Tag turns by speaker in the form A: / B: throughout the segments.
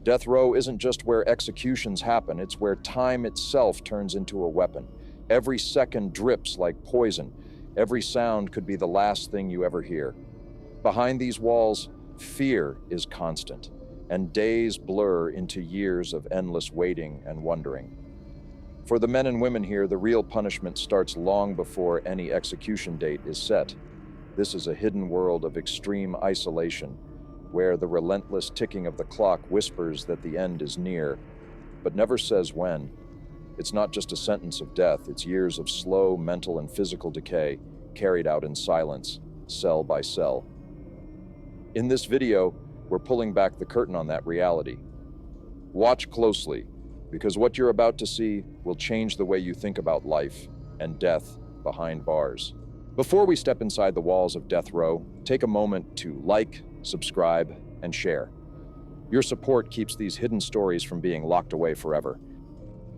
A: Death row isn't just where executions happen, it's where time itself turns into a weapon. Every second drips like poison. Every sound could be the last thing you ever hear. Behind these walls, fear is constant, and days blur into years of endless waiting and wondering. For the men and women here, the real punishment starts long before any execution date is set. This is a hidden world of extreme isolation, where the relentless ticking of the clock whispers that the end is near, but never says when. It's not just a sentence of death, it's years of slow mental and physical decay, carried out in silence, cell by cell. In this video, we're pulling back the curtain on that reality. Watch closely, because what you're about to see will change the way you think about life and death behind bars. Before we step inside the walls of death row, take a moment to like, subscribe, and share. Your support keeps these hidden stories from being locked away forever.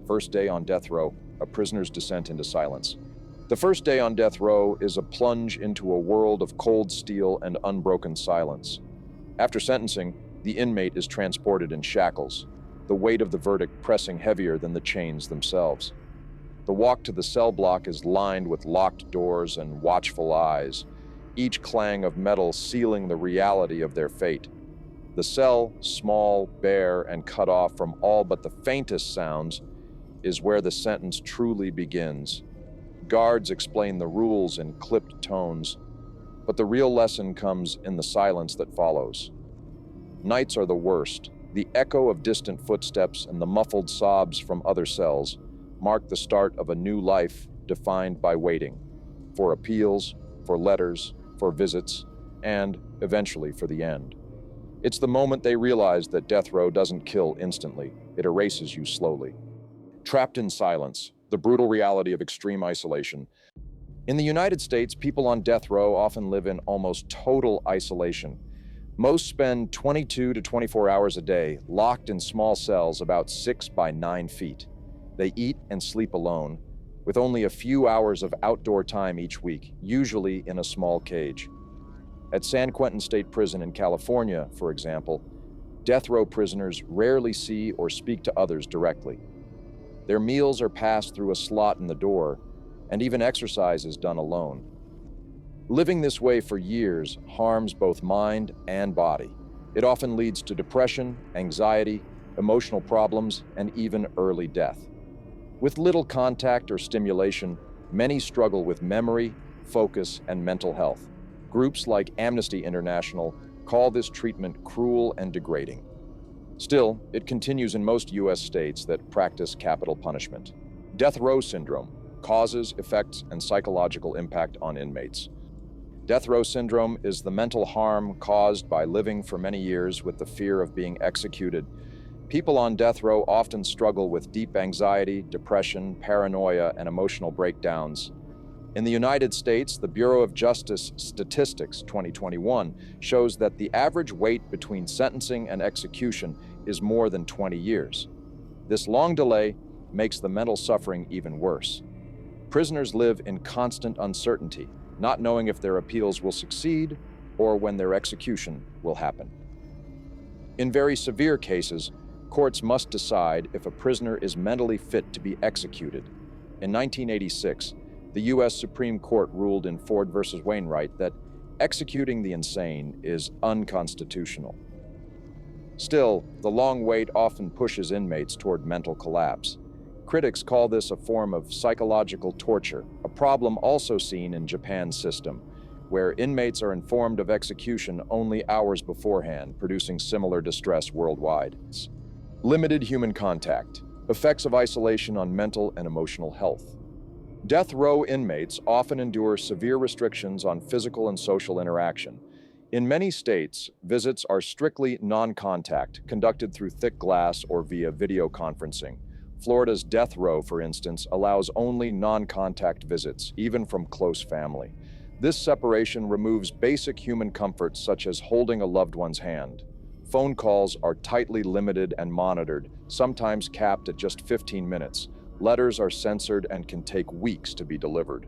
A: First day on death row, a prisoner's descent into silence. The first day on death row is a plunge into a world of cold steel and unbroken silence. After sentencing, the inmate is transported in shackles, the weight of the verdict pressing heavier than the chains themselves. The walk to the cell block is lined with locked doors and watchful eyes, each clang of metal sealing the reality of their fate. The cell, small, bare, and cut off from all but the faintest sounds, is where the sentence truly begins. Guards explain the rules in clipped tones, but the real lesson comes in the silence that follows. Nights are the worst. The echo of distant footsteps and the muffled sobs from other cells mark the start of a new life defined by waiting, for appeals, for letters, for visits, and, eventually, for the end. It's the moment they realize that death row doesn't kill instantly, it erases you slowly. Trapped in silence, the brutal reality of extreme isolation. In the United States, people on death row often live in almost total isolation. Most spend 22 to 24 hours a day, locked in small cells about 6 by 9 feet. They eat and sleep alone, with only a few hours of outdoor time each week, usually in a small cage. At San Quentin State Prison in California, for example, death row prisoners rarely see or speak to others directly. Their meals are passed through a slot in the door, and even exercise is done alone. Living this way for years harms both mind and body. It often leads to depression, anxiety, emotional problems, and even early death. With little contact or stimulation, many struggle with memory, focus, and mental health. Groups like Amnesty International call this treatment cruel and degrading. Still, it continues in most U.S. states that practice capital punishment. Death row syndrome: causes, effects, and psychological impact on inmates. Death row syndrome is the mental harm caused by living for many years with the fear of being executed. People on death row often struggle with deep anxiety, depression, paranoia, and emotional breakdowns. In the United States, the Bureau of Justice Statistics 2021 shows that the average wait between sentencing and execution is more than 20 years. This long delay makes the mental suffering even worse. Prisoners live in constant uncertainty, not knowing if their appeals will succeed or when their execution will happen. In very severe cases, courts must decide if a prisoner is mentally fit to be executed. In 1986, the U.S. Supreme Court ruled in Ford v. Wainwright that executing the insane is unconstitutional. Still, the long wait often pushes inmates toward mental collapse. Critics call this a form of psychological torture, a problem also seen in Japan's system, where inmates are informed of execution only hours beforehand, producing similar distress worldwide. Limited human contact: effects of isolation on mental and emotional health. Death row inmates often endure severe restrictions on physical and social interaction. In many states, visits are strictly non-contact, conducted through thick glass or via video conferencing. Florida's death row, for instance, allows only non-contact visits, even from close family. This separation removes basic human comforts such as holding a loved one's hand. Phone calls are tightly limited and monitored, sometimes capped at just 15 minutes. Letters are censored and can take weeks to be delivered.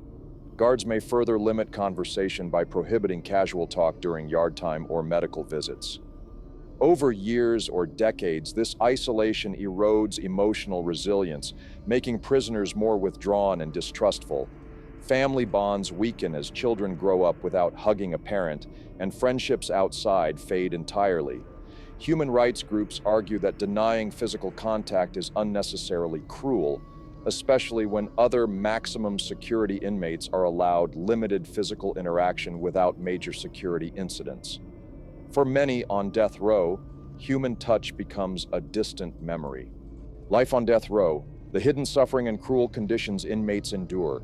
A: Guards may further limit conversation by prohibiting casual talk during yard time or medical visits. Over years or decades, this isolation erodes emotional resilience, making prisoners more withdrawn and distrustful. Family bonds weaken as children grow up without hugging a parent, and friendships outside fade entirely. Human rights groups argue that denying physical contact is unnecessarily cruel, especially when other maximum security inmates are allowed limited physical interaction without major security incidents. For many on death row, human touch becomes a distant memory. Life on death row, the hidden suffering and cruel conditions inmates endure.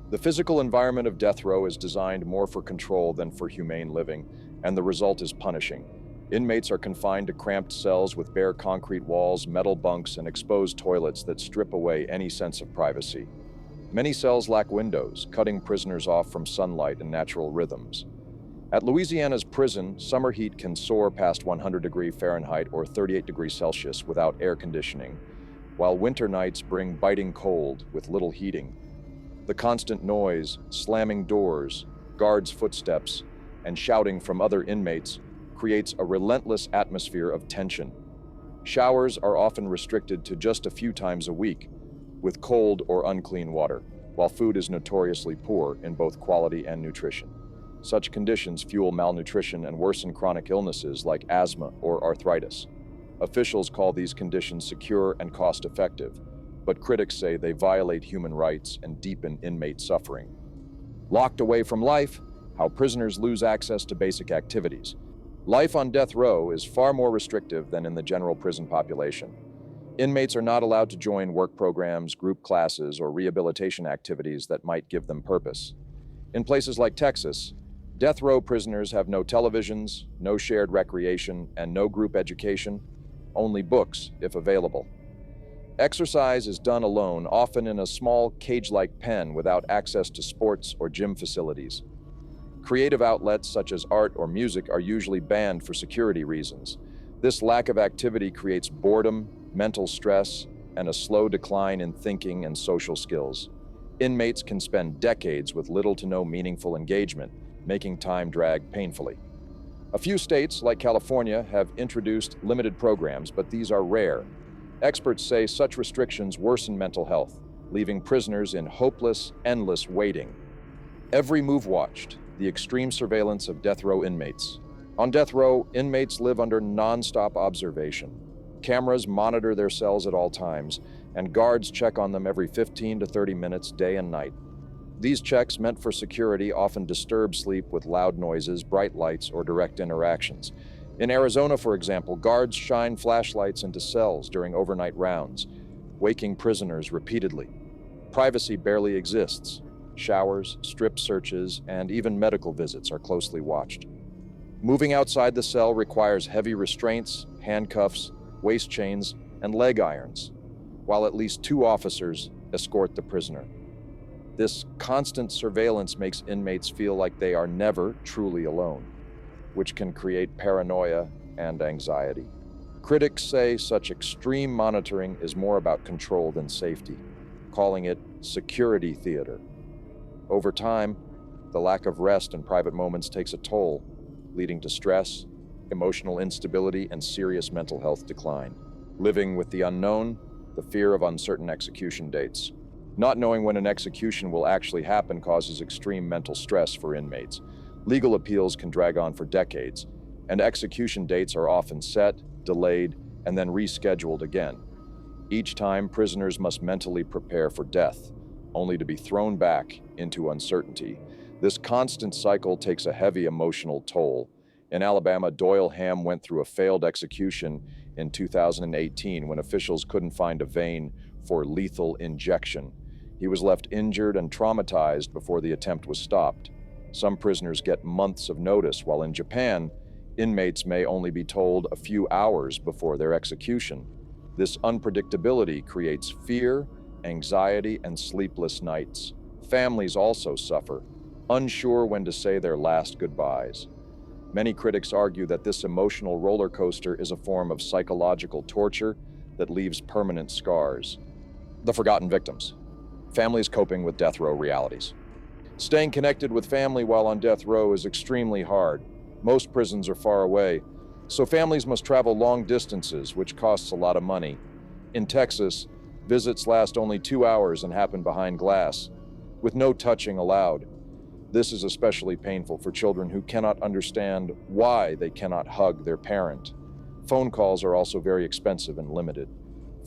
A: The physical environment of death row is designed more for control than for humane living, and the result is punishing. Inmates are confined to cramped cells with bare concrete walls, metal bunks, and exposed toilets that strip away any sense of privacy. Many cells lack windows, cutting prisoners off from sunlight and natural rhythms. At Louisiana's prison, summer heat can soar past 100°F or 38°C without air conditioning, while winter nights bring biting cold with little heating. The constant noise, slamming doors, guards' footsteps, and shouting from other inmates creates a relentless atmosphere of tension. Showers are often restricted to just a few times a week, with cold or unclean water, while food is notoriously poor in both quality and nutrition. Such conditions fuel malnutrition and worsen chronic illnesses like asthma or arthritis. Officials call these conditions secure and cost-effective, but critics say they violate human rights and deepen inmate suffering. Locked away from life, how prisoners lose access to basic activities. Life on death row is far more restrictive than in the general prison population. Inmates are not allowed to join work programs, group classes, or rehabilitation activities that might give them purpose. In places like Texas, death row prisoners have no televisions, no shared recreation, and no group education, only books if available. Exercise is done alone, often in a small cage-like pen without access to sports or gym facilities. Creative outlets such as art or music are usually banned for security reasons. This lack of activity creates boredom, mental stress, and a slow decline in thinking and social skills. Inmates can spend decades with little to no meaningful engagement, making time drag painfully. A few states, like California, have introduced limited programs, but these are rare. Experts say such restrictions worsen mental health, leaving prisoners in hopeless, endless waiting. Every move watched, the extreme surveillance of death row inmates. On death row, inmates live under non-stop observation. Cameras monitor their cells at all times, and guards check on them every 15 to 30 minutes, day and night. These checks, meant for security, often disturb sleep with loud noises, bright lights, or direct interactions. In Arizona, for example, guards shine flashlights into cells during overnight rounds, waking prisoners repeatedly. Privacy barely exists. Showers, strip searches, and even medical visits are closely watched. Moving outside the cell requires heavy restraints, handcuffs, waist chains, and leg irons, while at least 2 officers escort the prisoner. This constant surveillance makes inmates feel like they are never truly alone, which can create paranoia and anxiety. Critics say such extreme monitoring is more about control than safety, calling it security theater. Over time, the lack of rest and private moments takes a toll, leading to stress, emotional instability, and serious mental health decline. Living with the unknown, the fear of uncertain execution dates. Not knowing when an execution will actually happen causes extreme mental stress for inmates. Legal appeals can drag on for decades, and execution dates are often set, delayed, and then rescheduled again. Each time, prisoners must mentally prepare for death, only to be thrown back into uncertainty. This constant cycle takes a heavy emotional toll. In Alabama, Doyle Ham went through a failed execution in 2018 when officials couldn't find a vein for lethal injection. He was left injured and traumatized before the attempt was stopped. Some prisoners get months of notice, while in Japan, inmates may only be told a few hours before their execution. This unpredictability creates fear, anxiety, and sleepless nights. Families also suffer, unsure when to say their last goodbyes. Many critics argue that this emotional roller coaster is a form of psychological torture that leaves permanent scars. The forgotten victims. Families coping with death row realities. Staying connected with family while on death row is extremely hard. Most prisons are far away, So families must travel long distances, which costs a lot of money. In Texas, visits last only 2 hours and happen behind glass, with no touching allowed. This is especially painful for children who cannot understand why they cannot hug their parent. Phone calls are also very expensive and limited,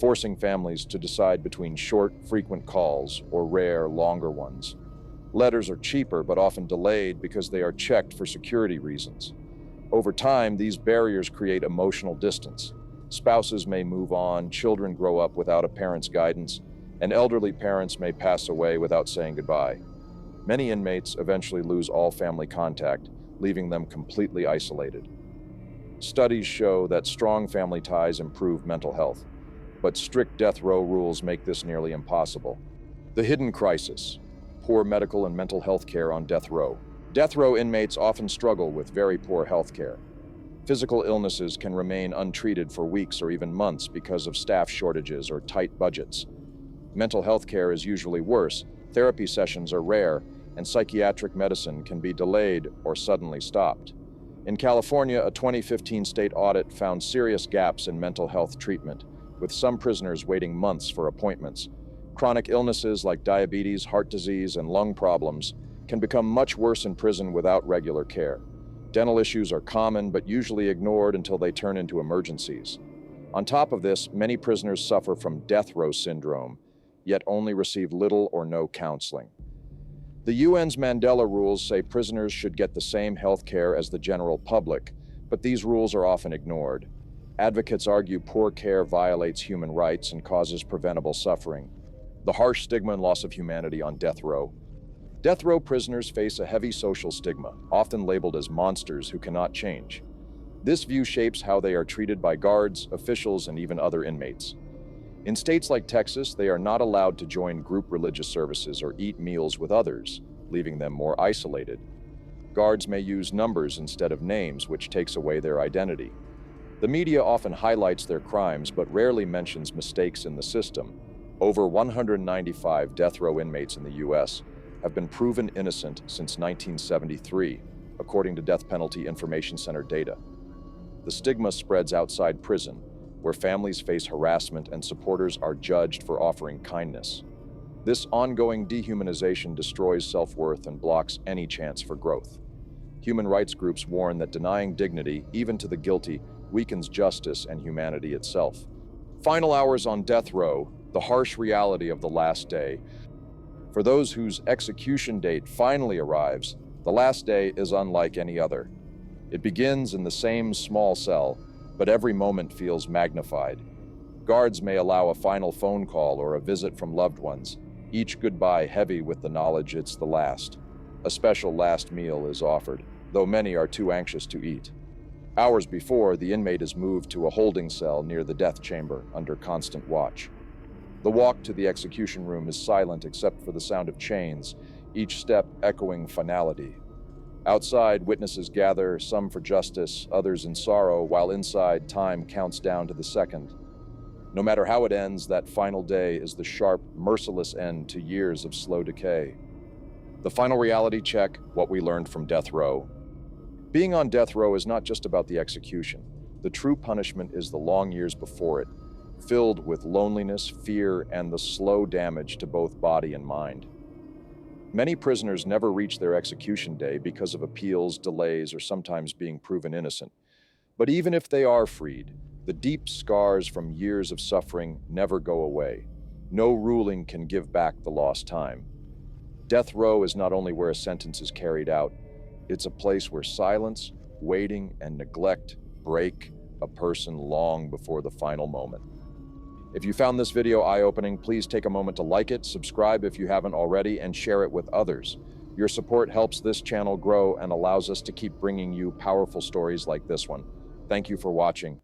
A: forcing families to decide between short, frequent calls or rare, longer ones. Letters are cheaper but often delayed because they are checked for security reasons. Over time, these barriers create emotional distance. Spouses may move on, children grow up without a parent's guidance, and elderly parents may pass away without saying goodbye. Many inmates eventually lose all family contact, leaving them completely isolated. Studies show that strong family ties improve mental health, but strict death row rules make this nearly impossible. The hidden crisis: poor medical and mental health care on death row. Death row inmates often struggle with very poor health care. Physical illnesses can remain untreated for weeks or even months because of staff shortages or tight budgets. Mental health care is usually worse, therapy sessions are rare, and psychiatric medicine can be delayed or suddenly stopped. In California, a 2015 state audit found serious gaps in mental health treatment, with some prisoners waiting months for appointments. Chronic illnesses like diabetes, heart disease, and lung problems can become much worse in prison without regular care. Dental issues are common but usually ignored until they turn into emergencies. On top of this, many prisoners suffer from death row syndrome, yet only receive little or no counseling. The UN's Mandela rules say prisoners should get the same health care as the general public, but these rules are often ignored. Advocates argue poor care violates human rights and causes preventable suffering. The harsh stigma and loss of humanity on death row. Death row prisoners face a heavy social stigma, often labeled as monsters who cannot change. This view shapes how they are treated by guards, officials, and even other inmates. In states like Texas, they are not allowed to join group religious services or eat meals with others, leaving them more isolated. Guards may use numbers instead of names, which takes away their identity. The media often highlights their crimes, but rarely mentions mistakes in the system. Over 195 death row inmates in the U.S. have been proven innocent since 1973, according to Death Penalty Information Center data. The stigma spreads outside prison, where families face harassment and supporters are judged for offering kindness. This ongoing dehumanization destroys self-worth and blocks any chance for growth. Human rights groups warn that denying dignity, even to the guilty, weakens justice and humanity itself. Final hours on death row, the harsh reality of the last day. For those whose execution date finally arrives, the last day is unlike any other. It begins in the same small cell, but every moment feels magnified. Guards may allow a final phone call or a visit from loved ones, each goodbye heavy with the knowledge it's the last. A special last meal is offered, though many are too anxious to eat. Hours before, the inmate is moved to a holding cell near the death chamber under constant watch. The walk to the execution room is silent except for the sound of chains, each step echoing finality. Outside, witnesses gather, some for justice, others in sorrow, while inside, time counts down to the second. No matter how it ends, that final day is the sharp, merciless end to years of slow decay. The final reality check: what we learned from death row. Being on death row is not just about the execution. The true punishment is the long years before it, filled with loneliness, fear, and the slow damage to both body and mind. Many prisoners never reach their execution day because of appeals, delays, or sometimes being proven innocent. But even if they are freed, the deep scars from years of suffering never go away. No ruling can give back the lost time. Death row is not only where a sentence is carried out, it's a place where silence, waiting, and neglect break a person long before the final moment. If you found this video eye-opening, please take a moment to like it, subscribe if you haven't already, and share it with others. Your support helps this channel grow and allows us to keep bringing you powerful stories like this one. Thank you for watching.